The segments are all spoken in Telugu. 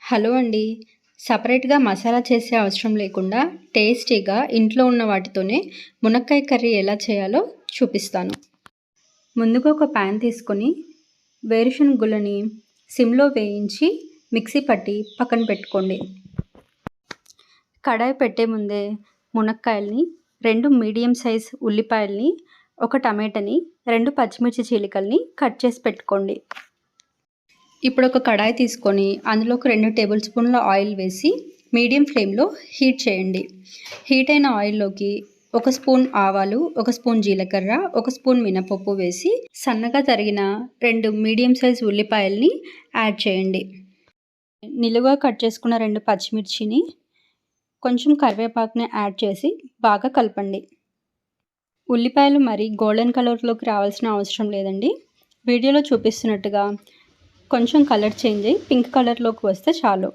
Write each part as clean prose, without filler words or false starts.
హలో అండి. సపరేట్‌గా మసాలా చేసే అవసరం లేకుండా టేస్టీగా ఇంట్లో ఉన్న వాటితోనే మునక్కాయ కర్రీ ఎలా చేయాలో చూపిస్తాను. ముందుగా ఒక ప్యాన్ తీసుకొని వేరుశనగ గుళ్ళని సిమ్‌లో వేయించి మిక్సీ పట్టి పక్కన పెట్టుకోండి. కడాయి పెట్టే ముందే మునక్కాయల్ని, 2 మీడియం సైజ్ ఉల్లిపాయల్ని, ఒక టమాటాని, 2 పచ్చిమిర్చి చీలికల్ని కట్ చేసి పెట్టుకోండి. ఇప్పుడు ఒక కడాయి తీసుకొని అందులోకి 2 టేబుల్ స్పూన్ల ఆయిల్ వేసి మీడియం ఫ్లేమ్లో హీట్ చేయండి. హీట్ అయిన ఆయిల్లోకి 1 స్పూన్ ఆవాలు, 1 స్పూన్ జీలకర్ర, 1 స్పూన్ మినపప్పు వేసి సన్నగా తరిగిన 2 మీడియం సైజ్ ఉల్లిపాయల్ని యాడ్ చేయండి. నిలువుగా కట్ చేసుకున్న 2 పచ్చిమిర్చిని, కొంచెం కరివేపాకుని యాడ్ చేసి బాగా కలపండి. ఉల్లిపాయలు మరి గోల్డెన్ కలర్లోకి రావాల్సిన అవసరం లేదండి. వీడియోలో చూపిస్తున్నట్టుగా కొంచెం కలర్ చేంజ్ అయ్యి పింక్ కలర్లోకి వస్తే చాలు.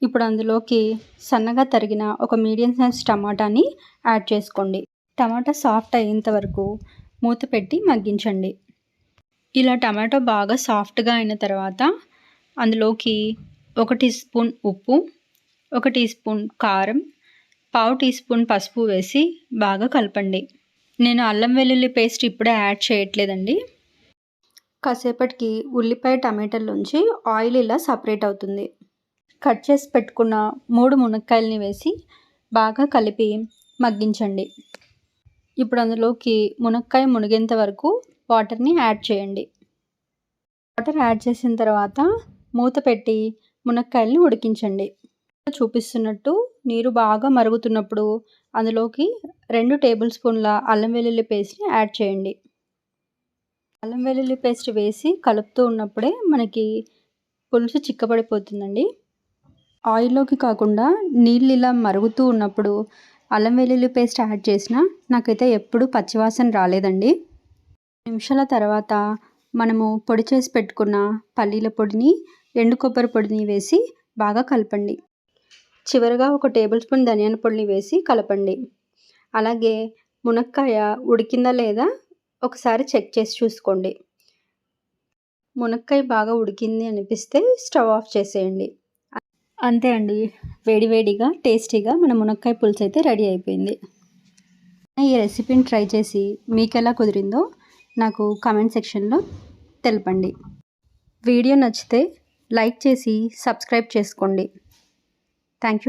ఇప్పుడు అందులోకి సన్నగా తరిగిన ఒక మీడియం సైజ్ టమాటాని యాడ్ చేసుకోండి. టమాటా సాఫ్ట్ అయ్యేంత వరకు మూత పెట్టి మగ్గించండి. ఇలా టమాటో బాగా సాఫ్ట్గా అయిన తర్వాత అందులోకి 1 టీ స్పూన్ ఉప్పు, 1 టీ స్పూన్ కారం, పావు టీ స్పూన్ పసుపు వేసి బాగా కలపండి. నేను అల్లం వెల్లుల్లి పేస్ట్ ఇప్పుడే యాడ్ చేయట్లేదండి. కాసేపటికి ఉల్లిపాయ టమాటాల్లోంచి ఆయిల్ ఇలా సపరేట్ అవుతుంది. కట్ చేసి పెట్టుకున్న 3 మునక్కాయలని వేసి బాగా కలిపి మగ్గించండి. ఇప్పుడు అందులోకి మునక్కాయ మునిగేంత వరకు వాటర్ని యాడ్ చేయండి. వాటర్ యాడ్ చేసిన తర్వాత మూత పెట్టి మునక్కాయల్ని ఉడికించండి. చూపిస్తున్నట్టు నీరు బాగా మరుగుతున్నప్పుడు అందులోకి 2 టేబుల్ స్పూన్ల అల్లం వెల్లుల్లి పేస్ట్ని యాడ్ చేయండి. అల్లం వెల్లుల్లి పేస్ట్ వేసి కలుపుతూ ఉన్నప్పుడే మనకి పులుసు చిక్కబడిపోతుందండి. ఆయిల్లోకి కాకుండా నీళ్ళు ఇలా మరుగుతూ ఉన్నప్పుడు అల్లం వెల్లుల్లి పేస్ట్ యాడ్ చేసినా నాకైతే ఎప్పుడూ పచ్చివాసన రాలేదండి. నిమిషాల తర్వాత మనము పొడి చేసి పెట్టుకున్న పల్లీల పొడిని, ఎండు కొబ్బరి పొడిని వేసి బాగా కలపండి. చివరగా 1 టేబుల్ స్పూన్ ధనియాల పొడిని వేసి కలపండి. అలాగే మునక్కాయ ఉడికిందా లేదా ఒకసారి చెక్ చేసి చూసుకోండి. మునక్కాయ బాగా ఉడికింది అనిపిస్తే స్టవ్ ఆఫ్ చేసేయండి. అంతే అండి, వేడివేడిగా టేస్టీగా మన మునక్కాయ పులుసు అయితే రెడీ అయిపోయింది. ఈ రెసిపీని ట్రై చేసి మీకు ఎలా కుదిరిందో నాకు కామెంట్ సెక్షన్లో తెలపండి. వీడియో నచ్చితే లైక్ చేసి సబ్స్క్రైబ్ చేసుకోండి. Thank you.